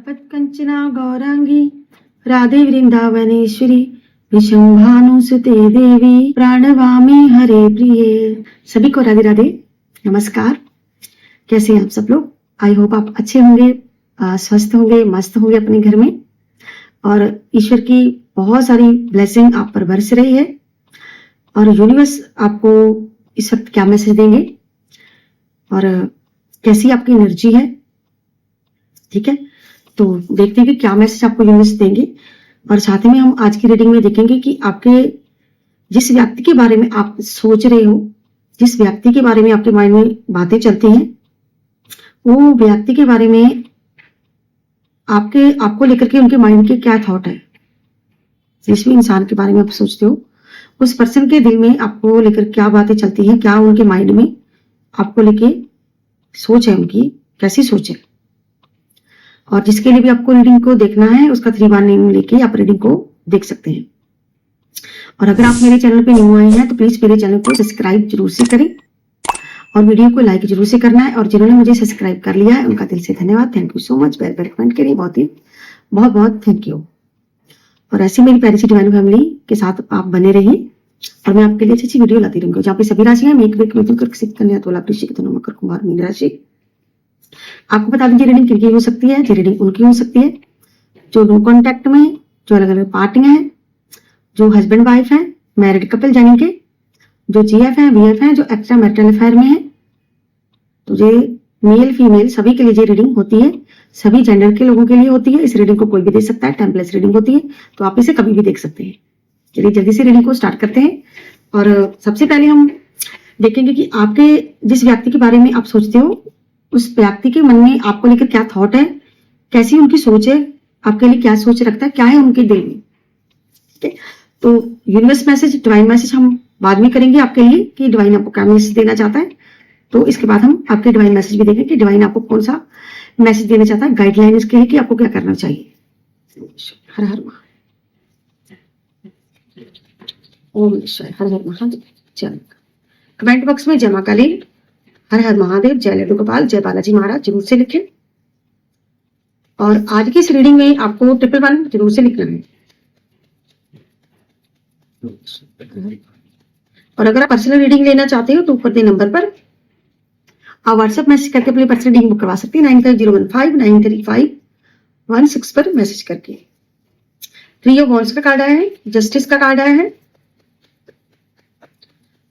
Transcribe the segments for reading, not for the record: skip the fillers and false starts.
तपत्कंचना गौरांगी राधे वृंदावनेश्वरी विशंभानुसुते देवी प्राणवामी हरे प्रिय। सभी को राधे राधे, नमस्कार। कैसे हैं आप सब लोग? आई होप आप अच्छे होंगे, स्वस्थ होंगे, मस्त होंगे अपने घर में, और ईश्वर की बहुत सारी ब्लेसिंग आप पर बरस रही है। और यूनिवर्स आपको इस वक्त क्या मैसेज देंगे और कैसी आपकी एनर्जी है, ठीक है? तो देखते हैं कि क्या मैसेज आपको यूनिवर्स देंगे। और साथ में हम आज की रीडिंग में देखेंगे कि आपके जिस व्यक्ति के बारे में आप सोच रहे हो, जिस व्यक्ति के बारे में आपके माइंड में बातें चलती हैं, वो व्यक्ति के बारे में आपको लेकर के उनके माइंड के क्या थॉट है। जिस भी इंसान के बारे में आप सोचते हो, उस पर्सन के दिल में आपको लेकर क्या बातें चलती हैं, क्या उनके माइंड में आपको लेके सोच है, उनकी कैसी सोच है। और जिसके लिए भी आपको रीडिंग को देखना है, उसका 3 बार नेम लेके आप रीडिंग को देख सकते हैं। और अगर आप मेरे चैनल पे न्यू आए हैं तो प्लीज मेरे चैनल को सब्सक्राइब जरूर से करें और वीडियो को लाइक जरूर से करना है। और जिन्होंने मुझे सब्सक्राइब कर लिया है उनका दिल से धन्यवाद, thank you so much. Bell पर कमेंट करिए, बहुत बहुत थैंक यू। और ऐसी मेरी प्यारी सी डिवाइन फैमिली के साथ आप बने रहिए और मैं आपके लिए अच्छी अच्छी वीडियो लाती रहूंगी, जहाँ पे सभी राशियां मेघ मिथुन कन्या तुला वृश्चिक धनु मकर कुंभार मीन राशि। आपको बता दीजिए रीडिंग किनकी हो सकती है। ये रीडिंग उनकी हो सकती है जो नो कॉन्टैक्ट में है, जो अलग अलग पार्टियां हैं, जो हस्बैंड वाइफ है, मैरिड कपल यानी के जो जीएफ है, वीएफ है, जो एक्स्ट्रा मैरिटल अफेयर में है। तो ये मेल फीमेल सभी के लिए ये रीडिंग होती है, सभी जेंडर के लोगों के लिए होती है। इस रीडिंग को कोई भी दे सकता है, टाइमलेस रीडिंग होती है, तो आप इसे कभी भी देख सकते हैं। चलिए जल्दी से रीडिंग को स्टार्ट करते हैं। और सबसे पहले हम देखेंगे कि आपके जिस व्यक्ति के बारे में आप सोचते हो, उस व्यक्ति के मन में आपको लेकर क्या थॉट है, कैसी उनकी सोच है, आपके लिए क्या सोच रखता है, क्या है उनके दिल में, ठीक है? तो यूनिवर्स मैसेज, डिवाइन मैसेज हम बाद में करेंगे आपके लिए कि डिवाइन आपको क्या मैसेज देना चाहता है। तो इसके बाद हम आपके डिवाइन मैसेज भी देखेंगे कि डिवाइन आपको कौन सा मैसेज देना चाहता है, गाइडलाइन इसके लिए कि आपको क्या करना चाहिए। हर हर महादेव, ओम ईश्वर, हर हर महादेव। चलो कमेंट बॉक्स में जय मां काली, हर हर महादेव, जय लड्डू गोपाल, जय बालाजी महाराज जरूर से लिखें। और आज की इस रीडिंग में आपको 111 जरूर से लिखना है। और अगर आप पर्सनल रीडिंग लेना चाहते हो तो ऊपर दे नंबर पर आप व्हाट्सएप मैसेज करके अपनी पर्सनल रीडिंग बुक करवा सकते हैं। 9301593516 पर मैसेज करके। 3 ऑफ वॉन्ड्स का कार्ड आया है, जस्टिस का कार्ड आया है।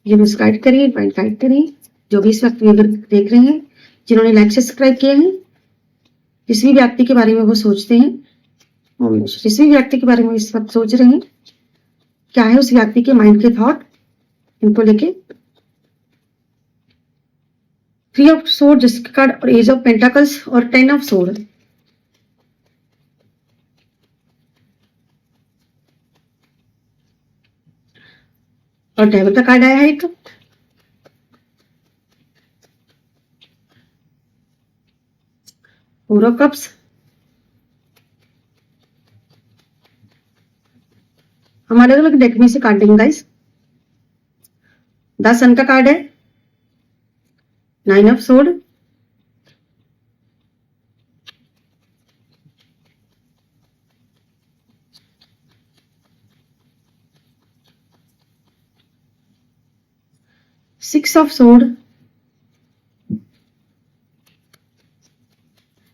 ये मुझे गाइड करिए, गाइड करिए। जो भी इस वक्त अगर देख रहे हैं, जिन्होंने लाइक सब्सक्राइब किए हैं, जिस भी व्यक्ति के बारे में वो सोचते हैं, जिस भी व्यक्ति के बारे में इस वक्त सोच रहे हैं, क्या है उस व्यक्ति के माइंड के थॉट इनको लेके। 3 ऑफ सोर्ड, जस्ट कार्ड, और एज ऑफ पेंटाकल्स और 10 ऑफ सोर्ड। और डेविल का कार्ड आया है एक। Four of cups. हम अलग अलग डेक में से कार्ड लेंगे गाइस। 10 सन का कार्ड है, 9 ऑफ सोर्ड, 6 ऑफ सोर्ड।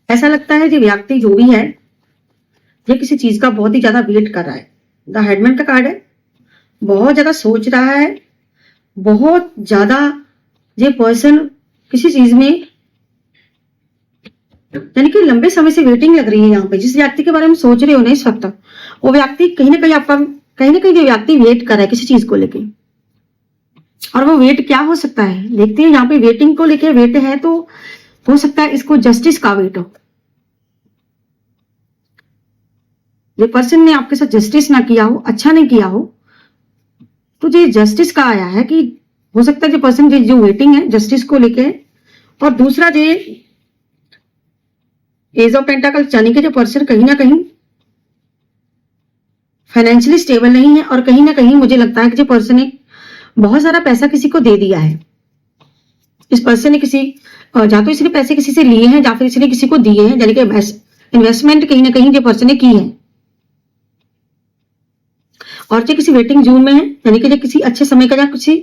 ऐसा लगता है जो व्यक्ति जो भी है, ये किसी चीज का बहुत ही ज्यादा वेट कर रहा है। द हेडमैन का कार्ड है, बहुत ज्यादा सोच रहा है, बहुत ज्यादा ये पर्सन किसी चीज में, यानी कि लंबे समय से वेटिंग लग रही है। यहाँ पे जिस व्यक्ति के बारे में सोच रहे हो ना इस वक्त, वो व्यक्ति कहीं ना कहीं आपका, कहीं ना कहीं ये व्यक्ति वेट कर रहा है किसी चीज को लेके। और वो वेट क्या हो सकता है, देखते हैं। यहाँ पे वेटिंग को लेके वेट है, तो हो सकता है इसको जस्टिस का वेट हो। ये पर्सन ने आपके साथ जस्टिस ना किया हो, अच्छा नहीं किया हो, तो ये जस्टिस का आया है कि हो सकता है जो पर्सन जो वेटिंग है जस्टिस को लेके। और दूसरा जो एज ऑफ पेंटाकल, यानी कि जो पर्सन कहीं ना कहीं फाइनेंशियली स्टेबल नहीं है, और कहीं ना कहीं मुझे लगता है कि जो पर्सन ने बहुत सारा पैसा किसी को दे दिया है। इस पर्सन ने किसी, या तो इसने पैसे किसी से लिए हैं या फिर इसने किसी को दिए हैं, यानी कि इन्वेस्टमेंट कहीं ना कहीं जो पर्सन ने की है, और जो किसी वेटिंग जोन में है, यानी कि जो किसी अच्छे समय का या किसी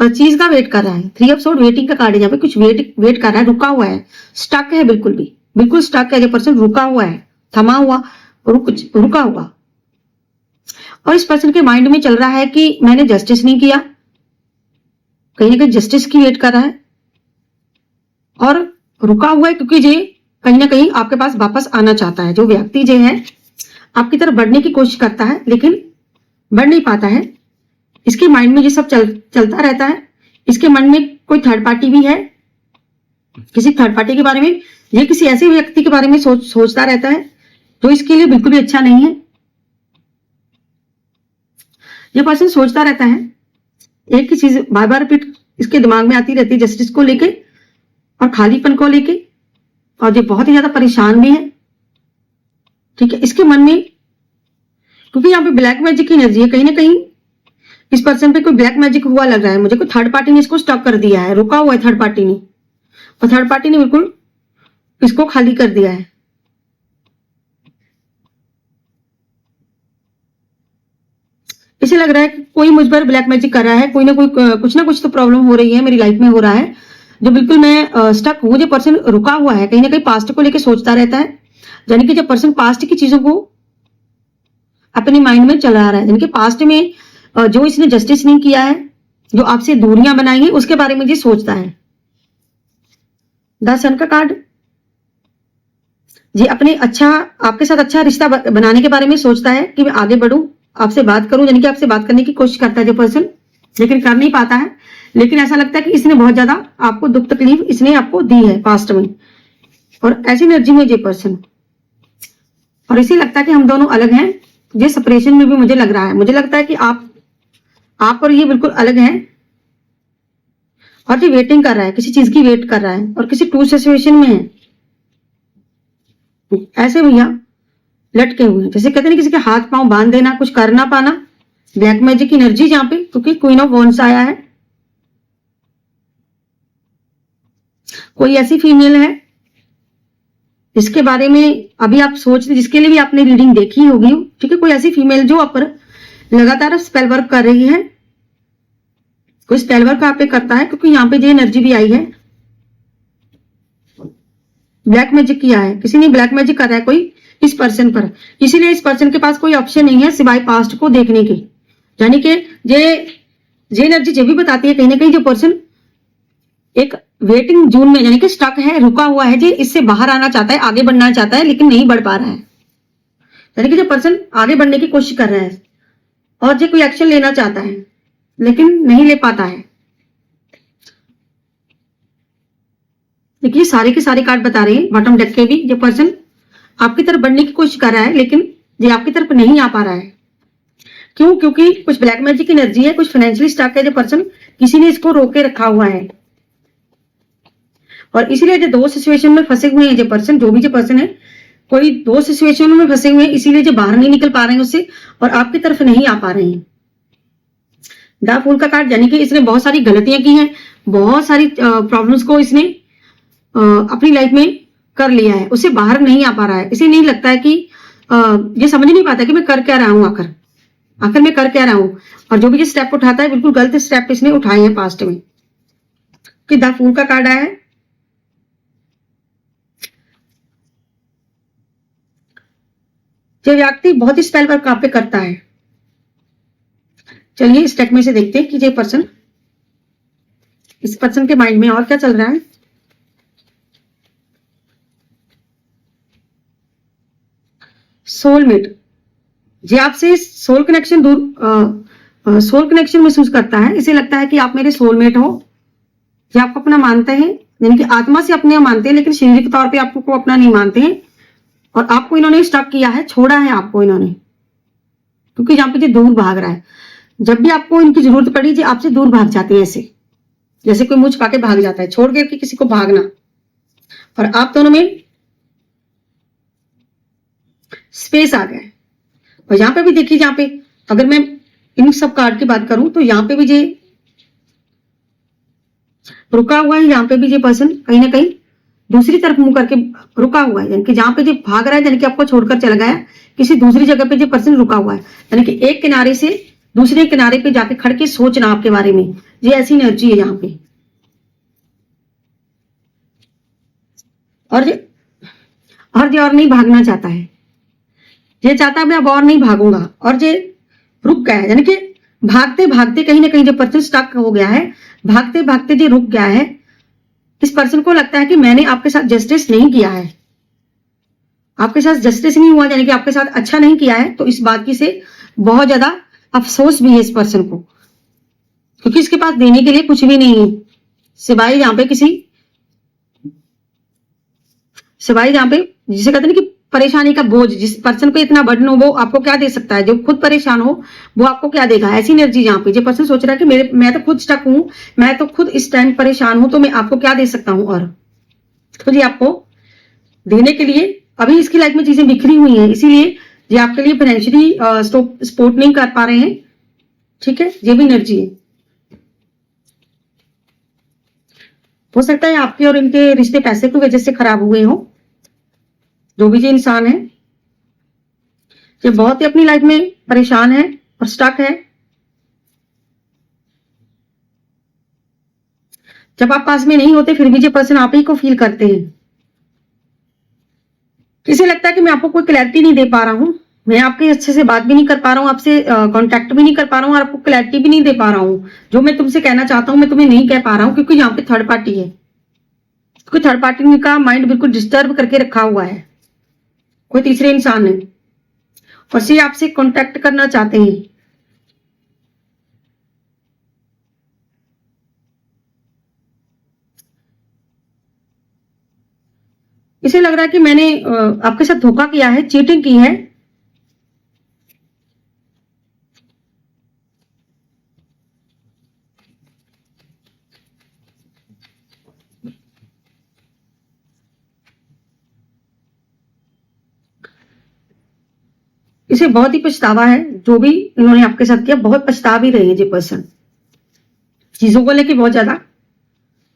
चीज का वेट कर रहा है। 3 ऑफ सोर्ड वेटिंग का कार्ड है, यहाँ पे कुछ वेट कर रहा है, रुका हुआ है, स्टक है, बिल्कुल स्टक है, जो पर्सन रुका हुआ है, थमा हुआ, रुका हुआ। और इस पर्सन के माइंड में चल रहा है कि मैंने जस्टिस नहीं किया, कहीं ना कहीं जस्टिस की वेट कर रहा है और रुका हुआ है, क्योंकि ये कहीं ना कहीं आपके पास वापस आना चाहता है। जो व्यक्ति जो है आपकी तरफ बढ़ने की कोशिश करता है लेकिन बढ़ नहीं पाता है। इसके माइंड में ये सब चलता रहता है। इसके मन में कोई थर्ड पार्टी भी है, किसी थर्ड पार्टी के बारे में, ये किसी ऐसे व्यक्ति के बारे में सोचता रहता है जो इसके लिए बिल्कुल भी अच्छा नहीं है। ये पर्सन सोचता रहता है, एक ही चीज बार बार रिपीट इसके दिमाग में आती रहती है, जस्टिस को लेके और खालीपन को लेके, और ये बहुत ही ज्यादा परेशान भी है। ठीक है, इसके मन में, क्योंकि यहाँ पे ब्लैक मैजिक की एनर्जी है, कहीं ना कहीं इस पर्सन पे कोई ब्लैक मैजिक हुआ लग रहा है मुझे। कोई थर्ड पार्टी ने इसको स्टॉप कर दिया है, रुका हुआ है थर्ड पार्टी ने, और थर्ड पार्टी ने बिल्कुल इसको खाली कर दिया है। इसे लग रहा है कि कोई मुझ पर ब्लैक मैजिक कर रहा है, कोई ना कोई कुछ ना कुछ तो प्रॉब्लम हो रही है मेरी लाइफ में, हो रहा है जो बिल्कुल मैं स्टक हूं। जो पर्सन रुका हुआ है कहीं ना कहीं पास्ट को लेकर सोचता रहता है, यानी कि जब पर्सन पास्ट की चीजों को अपने माइंड में चला रहा है, यानी कि पास्ट में जो इसने जस्टिस नहीं किया है, जो आपसे दूरियां बनाई है, उसके बारे में ये सोचता है। द सन का कार्ड, ये अपने आपके साथ अच्छा रिश्ता बनाने के बारे में सोचता है कि मैं आगे बढ़ूं, आपसे बात करूं, यानी कि आपसे बात करने की कोशिश करता है जो पर्सन, लेकिन कर नहीं पाता है। लेकिन ऐसा लगता है कि इसने बहुत ज्यादा आपको दुख तकलीफ इसने आपको दी है पास्ट में, और ऐसी एनर्जी में ये पर्सन, और इसे लगता है कि हम दोनों अलग हैं। ये सेपरेशन में भी मुझे लग रहा है, मुझे लगता है कि आप और ये बिल्कुल अलग हैं, और ये वेटिंग कर रहा है, किसी चीज की वेट कर रहा है, और किसी टू सिचुएशन में है। ऐसे भैया लटके हुए हैं, जैसे कहते हैं किसी के हाथ पांव बांध देना, कुछ कर ना पाना, ब्लैक मैजिक की एनर्जी जहां पे, क्योंकि क्वीन ऑफ वॉन्ड्स आया है। कोई ऐसी फीमेल है जिसके बारे में अभी आप सोच रहे, जिसके लिए भी आपने रीडिंग देखी होगी, ठीक है, कोई ऐसी फीमेल जो आप पर लगातार स्पेल वर्क कर रही है, कोई स्पेल वर्क आप पे करता है, क्योंकि यहाँ पे ये एनर्जी भी आई है, ब्लैक मैजिक किया है, किसी ने ब्लैक मैजिक कर रहा है कोई इस पर्सन पर। इसीलिए इस पर्सन के पास कोई ऑप्शन नहीं है सिवाय पास्ट को देखने के, यानी कि ये एनर्जी ये भी बताती है कहीं ना कहीं जो पर्सन एक वेटिंग जोन में, यानी कि स्टक है, रुका हुआ है, जो इससे बाहर आना चाहता है, आगे बढ़ना चाहता है, लेकिन नहीं बढ़ पा रहा है। यानी कि जो पर्सन आगे बढ़ने की कोशिश कर रहा है और जो कोई एक्शन लेना चाहता है लेकिन नहीं ले पाता है। देखिए सारे के सारे कार्ड बता रहे हैं बॉटम डेक के भी, जो पर्सन आपकी तरफ बढ़ने की कोशिश कर रहा है लेकिन ये आपकी तरफ नहीं आ पा रहा है। क्यों? क्योंकि कुछ ब्लैक मैजिक की एनर्जी है, कुछ फाइनेंशियली स्टक है, जो पर्सन किसी ने इसको रोके रखा हुआ है, और इसीलिए जो दो सिचुएशन में फंसे हुए हैं जो पर्सन, जो भी जो पर्सन है, कोई दो सिचुएशन में फंसे हुए हैं, इसीलिए जो बाहर नहीं निकल पा रहे हैं उससे, और आपकी तरफ नहीं आ पा रहे हैं। द फूल का कार्ड, यानी कि इसने बहुत सारी गलतियां की हैं, बहुत सारी प्रॉब्लम्स को इसने अपनी लाइफ में कर लिया है, उससे बाहर नहीं आ पा रहा है। इसे नहीं लगता है कि ये समझ नहीं पाता कि मैं कर क्या रहा हूं, आखिर मैं कर क्या रहा हूं, और जो भी ये स्टेप उठाता है बिल्कुल गलत स्टेप इसने उठाए हैं पास्ट में। कि द फूल का कार्ड आया है, जो व्यक्ति बहुत ही स्पेल वर्क आप पे करता है। चलिए इस डेक में से देखते हैं कि ये पर्सन, इस पर्सन के माइंड में और क्या चल रहा है। सोलमेट, ये आपसे सोल कनेक्शन सोल कनेक्शन महसूस करता है। इसे लगता है कि आप मेरे सोलमेट हो, ये आपको अपना मानते हैं, यानी कि आत्मा से अपने मानते हैं, लेकिन शारीरिक तौर पे आपको अपना नहीं मानते हैं, और आपको इन्होंने स्टॉप किया है, छोड़ा है आपको इन्होंने, क्योंकि यहाँ पे ये दूर भाग रहा है। जब भी आपको इनकी जरूरत पड़ी जी आपसे दूर भाग जाते हैं, ऐसे जैसे कोई मुंह छुपा के भाग जाता है, छोड़ के किसी को भागना। और आप दोनों में स्पेस आ गया है। और यहाँ पे भी देखिए, यहाँ पे अगर मैं इन सब कार्ड की बात करूं तो यहाँ पे भी ये रुका हुआ है, यहाँ पे भी ये पर्सन कहीं ना कहीं दूसरी तरफ मुंह करके रुका हुआ है, यानी कि जहां पे जो भाग रहा है, यानी कि आपको छोड़कर चला गया, किसी दूसरी जगह पे जो पर्सन रुका हुआ है, यानी कि एक किनारे से दूसरे किनारे पे जाके खड़ के सोचना आपके बारे में, ये ऐसी एनर्जी है यहाँ पे। और ये और नहीं भागना चाहता है, ये चाहता है मैं अब और नहीं भागूंगा, और ये रुक गया है, यानी कि भागते भागते कहीं ना कहीं जो पर्सन स्टक हो गया है, भागते भागते जो रुक गया है, इस पर्सन को लगता है कि मैंने आपके साथ जस्टिस नहीं किया है, आपके साथ जस्टिस नहीं हुआ, यानी कि आपके साथ अच्छा नहीं किया है, तो इस बात की से बहुत ज्यादा अफसोस भी है इस पर्सन को, क्योंकि इसके पास देने के लिए कुछ भी नहीं है, सिवाय यहाँ पे जिसे कहते हैं कि परेशानी का बोझ। जिस पर्सन पे इतना बर्डन हो वो आपको क्या दे सकता है, जो खुद परेशान हो वो आपको क्या देगा, ऐसी एनर्जी यहाँ पे। जो पर्सन सोच रहा है कि मैं तो खुद स्टक हूं, मैं तो खुद इस टाइम परेशान हूं, तो मैं आपको क्या दे सकता हूं, और तो ये आपको देने के लिए अभी इसकी लाइफ में चीजें बिखरी हुई हैं, इसीलिए ये आपके लिए फाइनेंशियली सपोर्ट नहीं कर पा रहे हैं, ठीक है, ये भी एनर्जी है। हो सकता है आपके और इनके रिश्ते पैसे की वजह से खराब हुए हो, जो भी ये इंसान है ये बहुत ही अपनी लाइफ में परेशान है और स्टक है। जब आप पास में नहीं होते फिर भी ये पर्सन आप ही को फील करते हैं। किसे लगता है कि मैं आपको कोई क्लैरिटी नहीं दे पा रहा हूं, मैं आपके अच्छे से बात भी नहीं कर पा रहा हूं, आपसे कांटेक्ट भी नहीं कर पा रहा हूं, और आपको क्लैरिटी भी नहीं दे पा रहा हूं, जो मैं तुमसे कहना चाहता हूं मैं तुम्हें नहीं कह पा रहा हूं, क्योंकि यहाँ पे थर्ड पार्टी है, कोई थर्ड पार्टी का माइंड बिल्कुल डिस्टर्ब करके रखा हुआ है, कोई तीसरे इंसान है, और से आपसे कांटेक्ट करना चाहते हैं। इसे लग रहा है कि मैंने आपके साथ धोखा किया है, चीटिंग की है, इसे बहुत ही पछतावा है, जो भी इन्होंने आपके साथ किया बहुत पछता भी रहे हैं ये पर्सन चीजों को लेके बहुत ज्यादा,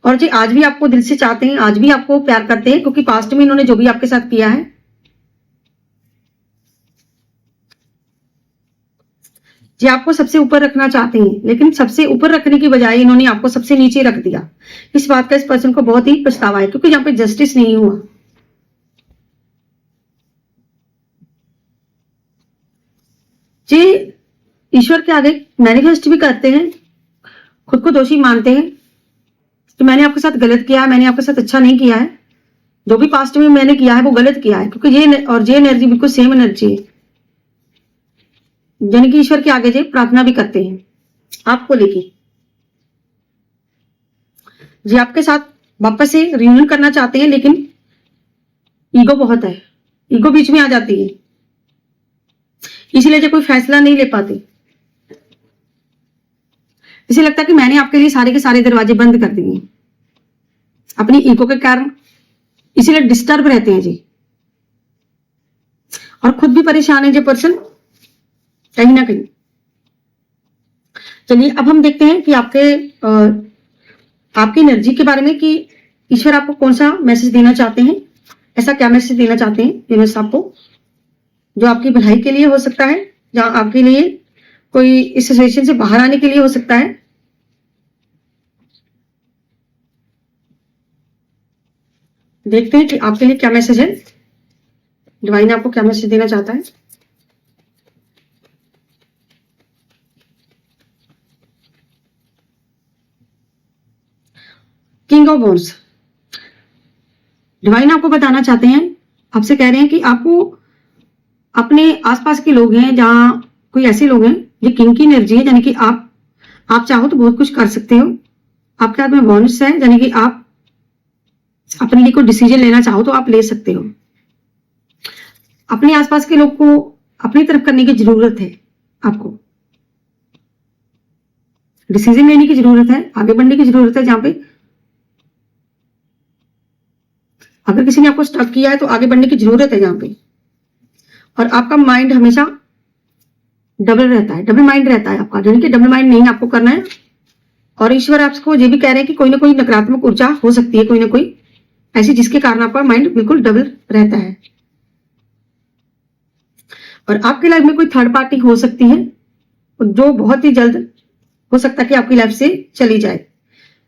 और जी आज भी आपको दिल से चाहते हैं, आज भी आपको प्यार करते हैं, क्योंकि पास्ट में इन्होंने जो भी आपके साथ किया है, जी आपको सबसे ऊपर रखना चाहते हैं, लेकिन सबसे ऊपर रखने की बजाय इन्होंने आपको सबसे नीचे रख दिया। इस बात का इस पर्सन को बहुत ही पछतावा है, क्योंकि यहाँ पे जस्टिस नहीं हुआ। जी ईश्वर के आगे मैनिफेस्ट भी करते हैं, खुद को दोषी मानते हैं कि मैंने आपके साथ गलत किया है, मैंने आपके साथ अच्छा नहीं किया है, जो भी पास्ट में मैंने किया है वो गलत किया है, क्योंकि ये और ये एनर्जी बिल्कुल सेम एनर्जी है, यानी कि ईश्वर के आगे जे प्रार्थना भी करते हैं आपको लेके, जी आपके साथ वापस से रियूनियन करना चाहते हैं, लेकिन ईगो बहुत है, ईगो बीच में आ जाती है, इसीलिए जो कोई फैसला नहीं ले पाते। इसे लगता है कि मैंने आपके लिए सारे के सारे दरवाजे बंद कर दिए अपनी ईगो के कारण, इसीलिए डिस्टर्ब रहते हैं जी, और खुद भी परेशान है जो पर्सन कहीं ना कहीं। चलिए अब हम देखते हैं कि आपकी एनर्जी के बारे में, कि ईश्वर आपको कौन सा मैसेज देना चाहते हैं, ऐसा क्या मैसेज देना चाहते हैं यूनिवर्स आपको, जो आपकी भलाई के लिए हो सकता है, या आपके लिए कोई इस सिचुएशन से बाहर आने के लिए हो सकता है। देखते हैं कि आपके लिए क्या मैसेज है, डिवाइन आपको क्या मैसेज देना चाहता है। किंग ऑफ वॉन्ड्स, डिवाइन आपको बताना चाहते हैं, आपसे कह रहे हैं कि आपको अपने आसपास के लोग हैं, जहां कोई ऐसे लोग हैं, ये किंग की एनर्जी है, यानी कि आप चाहो तो बहुत कुछ कर सकते हो, आपके हाथ में वॉन्ड्स है, यानी कि आप अपने लिए कोई डिसीजन लेना चाहो तो आप ले सकते हो। अपने आसपास के लोग को अपनी तरफ करने की जरूरत है, आपको डिसीजन लेने की जरूरत है, आगे बढ़ने की जरूरत है, जहां पे अगर किसी ने आपको स्टक किया है तो आगे बढ़ने की जरूरत है जहां पे, और आपका माइंड हमेशा डबल रहता है, डबल माइंड रहता है आपका, यानी कि डबल माइंड नहीं आपको करना है। और ईश्वर आपको ये भी कह रहे हैं कि कोई ना कोई नकारात्मक ऊर्जा हो सकती है, कोई ना कोई ऐसी जिसके कारण आपका माइंड बिल्कुल डबल रहता है। और आपकी लाइफ में कोई थर्ड पार्टी हो सकती है जो बहुत ही जल्द हो सकता है कि आपकी लाइफ से चली जाए।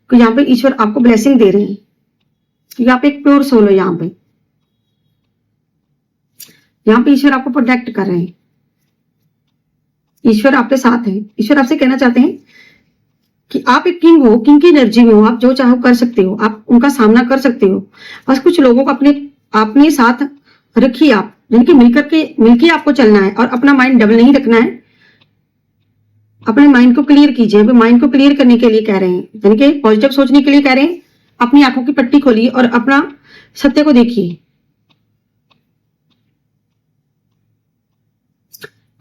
तो यहाँ पे ईश्वर आपको ब्लेसिंग दे रहे हैं। यहाँ पे एक प्योर सोल है। यहाँ पे ईश्वर आपको प्रोटेक्ट कर रहे हैं। ईश्वर आपके साथ है। ईश्वर आपसे कहना चाहते हैं कि आप एक किंग हो, किंग की एनर्जी में हो, आप जो चाहो कर सकते हो, आप उनका सामना कर सकते हो। बस कुछ लोगों को अपने साथ रखिए, आप जिनकी मिलकर आपको चलना है और अपना माइंड डबल नहीं रखना है। अपने माइंड को क्लियर कीजिए। माइंड को क्लियर करने के लिए कह रहे हैं, यानी कि पॉजिटिव सोचने के लिए कह रहे हैं। अपनी आंखों की पट्टी खोलिए और अपना सत्य को देखिए,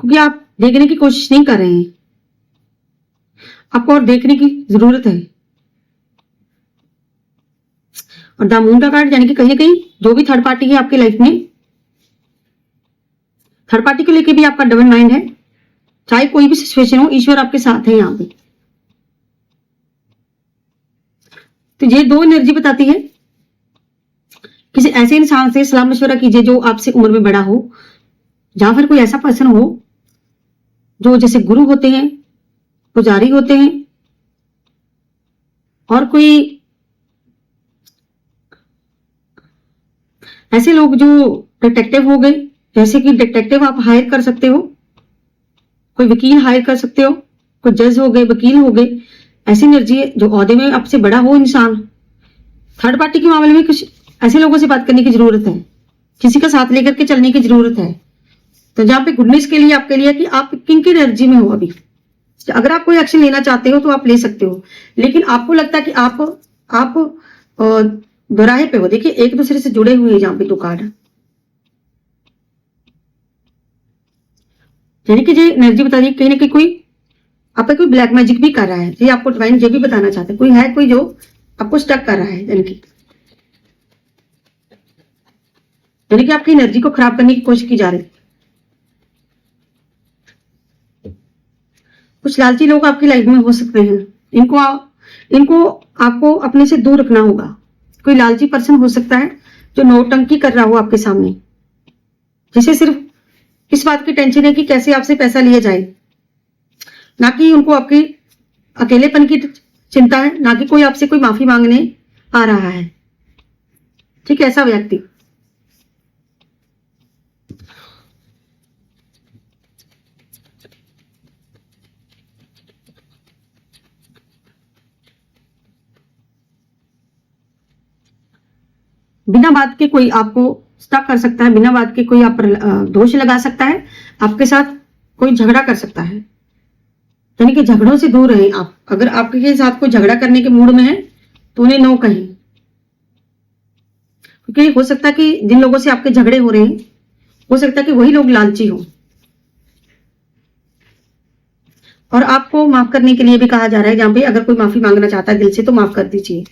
क्योंकि आप देखने की कोशिश नहीं कर रहे हैं, आपको और देखने की जरूरत है। और द मून का कार्ड, यानी कि कहीं ना कहीं जो भी थर्ड पार्टी है आपकी लाइफ में, थर्ड पार्टी को लेके भी आपका डबल माइंड है। चाहे कोई भी सिचुएशन हो, ईश्वर आपके साथ है यहाँ पे। तो ये दो एनर्जी बताती है, किसी ऐसे इंसान से सलाह मशवरा कीजिए जो आपसे उम्र में बड़ा हो, या फिर कोई ऐसा पर्सन हो जो जैसे गुरु होते हैं, पुजारी होते हैं, और कोई ऐसे लोग जो डिटेक्टिव हो गए, जैसे कि डिटेक्टिव आप हायर कर सकते हो, कोई वकील हायर कर सकते हो, कोई जज हो गए, वकील हो गए। ऐसी एनर्जी जो ओहदे में आपसे बड़ा हो इंसान। थर्ड पार्टी के मामले में कुछ ऐसे लोगों से बात करने की जरूरत है, किसी का साथ लेकर के चलने की जरूरत है। तो जहां पे गुडनेस के लिए आपके लिए कि आप किंग की एनर्जी में हो अभी, अगर आप कोई एक्शन लेना चाहते हो तो आप ले सकते हो, लेकिन आपको लगता है कि आप दोराहे पे हो। देखिए एक दूसरे से जुड़े हुए हैं यहाँ पे दो कार्ड, यानी कि ये एनर्जी बता रही है कहीं ना कहीं कोई आप पे कोई ब्लैक मैजिक भी कर रहा है। ये आपको डिवाइन ये भी बताना चाहते हैं, कोई जो आपको स्टक कर रहा है, यानी कि आपकी एनर्जी को खराब करने की कोशिश की जा रही है। कुछ लालची लोग आपकी लाइफ में हो सकते हैं, इनको आपको अपने से दूर रखना होगा। कोई लालची पर्सन हो सकता है जो नौटंकी कर रहा हो आपके सामने, जिसे सिर्फ इस बात की टेंशन है कि कैसे आपसे पैसा लिया जाए, ना कि उनको आपके अकेलेपन की चिंता है, ना कि कोई आपसे कोई माफी मांगने आ रहा है। ठीक है, ऐसा व्यक्ति। बिना बात के कोई आपको स्टक कर सकता है, बिना बात के कोई आप पर दोष लगा सकता है, आपके साथ कोई झगड़ा कर सकता है। यानी कि झगड़ों से दूर रहें आप। अगर आपके साथ कोई झगड़ा करने के मूड में है तो उन्हें नो कहें, क्योंकि हो सकता है कि जिन लोगों से आपके झगड़े हो रहे हैं, हो सकता है कि वही लोग लालची हो। और आपको माफ करने के लिए भी कहा जा रहा है, जहां पे अगर कोई माफी मांगना चाहता है दिल से तो माफ कर दीजिए।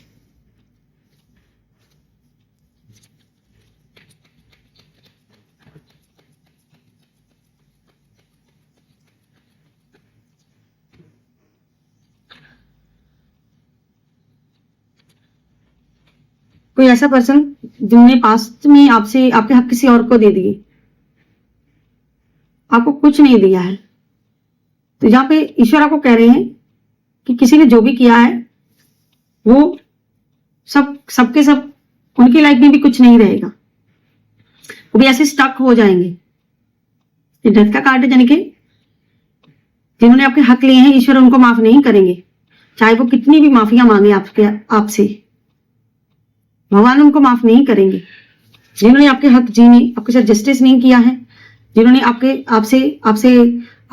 कोई ऐसा पर्सन जिनने पास्ट में आपसे आपके हक किसी और को दे दिए, आपको कुछ नहीं दिया है, तो यहाँ पे ईश्वर आपको कह रहे हैं कि किसी ने जो भी किया है वो सबके सब उनकी लाइफ में भी कुछ नहीं रहेगा, वो भी ऐसे स्टक हो जाएंगे। ये डेथ का कार्ड है, यानी कि जिन्होंने आपके हक लिए हैं ईश्वर उनको माफ नहीं करेंगे, चाहे वो कितनी भी माफियां मांगे आपसे, भगवान उनको माफ नहीं करेंगे। जिन्होंने आपके हक जीने, आपके साथ जस्टिस नहीं किया है, जिन्होंने आपसे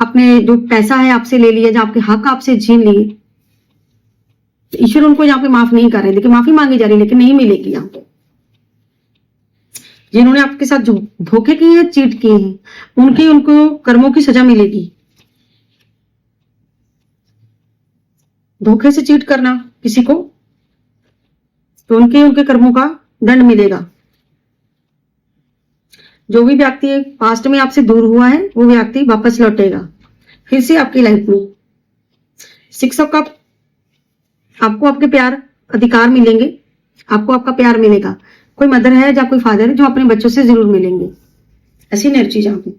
अपने जो पैसा है आपसे ले लिया, जो आपके हक आपसे छीन लिए, ईश्वर उनको यहाँ पे माफ नहीं कर रहे, लेकिन माफी मांगी जा रही, लेकिन नहीं मिलेगी यहाँ पे। जिन्होंने आपके साथ जो धोखे किए हैं, चीट किए हैं, उनको कर्मों की सजा मिलेगी। धोखे से चीट करना किसी को, तो उनके कर्मों का दंड मिलेगा। जो भी व्यक्ति पास्ट में आपसे दूर हुआ है वो व्यक्ति वापस लौटेगा फिर से आपकी लाइफ में। 6 ऑफ कप, आपको आपके प्यार अधिकार मिलेंगे, आपको आपका प्यार मिलेगा। कोई मदर है या कोई फादर है जो अपने बच्चों से जरूर मिलेंगे, ऐसी एनर्जी जहाँ पे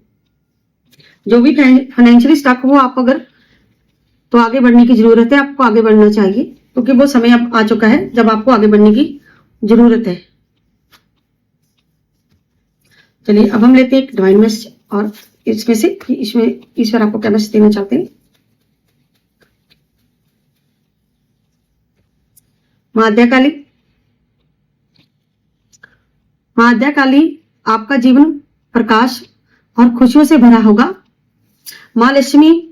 जो भी फाइनेंशियली स्टक हो आप अगर, तो आगे बढ़ने की जरूरत है, आपको आगे बढ़ना चाहिए क्योंकि वो समय अब आ चुका है जब आपको आगे बढ़ने की जरूरत है। चलिए अब हम लेते हैं एक डिवाइन मैसेज और इसमें से इसमें ईश्वर आपको क्या मैसेज देना चाहते हैं। माध्या काली, माध्या काली आपका जीवन प्रकाश और खुशियों से भरा होगा। माँ लक्ष्मी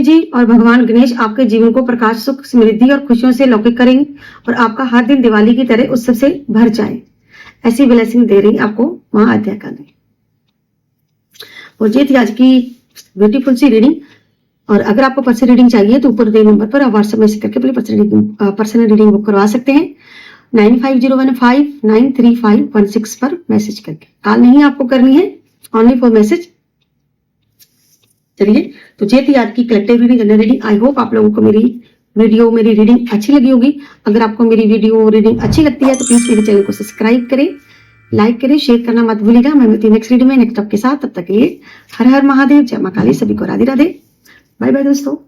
जी और भगवान गणेश आपके जीवन को प्रकाश, सुख, समृद्धि और खुशियों से लौकिक करेंगे और आपका हर दिन दिवाली की तरह उत्सव से भर जाए, ऐसी ब्लेसिंग दे रही आपको माँ आद्या काली। और ये थी आज की ब्यूटीफुल सी रीडिंग। और अगर आपको पर्सनल रीडिंग चाहिए तो ऊपर दिए नंबर पर आप व्हाट्सएप मैसेज करके अपनी पर्सनल रीडिंग बुक करवा सकते हैं 9501593516 पर मैसेज करके। कॉल नहीं आपको करनी है, ओनली फॉर मैसेज। चलिए तो ये थी आज की collective reading, general reading. I hope आप लोगों को मेरी रीडिंग अच्छी लगी होगी। अगर आपको मेरी वीडियो रीडिंग अच्छी लगती है तो प्लीज मेरे चैनल को सब्सक्राइब करें, लाइक करें, शेयर करना मत भूलिएगा। मैं मिलती हूँ नेक्स्ट वीडियो में नेक्स्ट टॉपिक के साथ। तब तक के लिए हर हर महादेव, जय मां काली, सभी को राधे राधे, बाय बाय दोस्तों।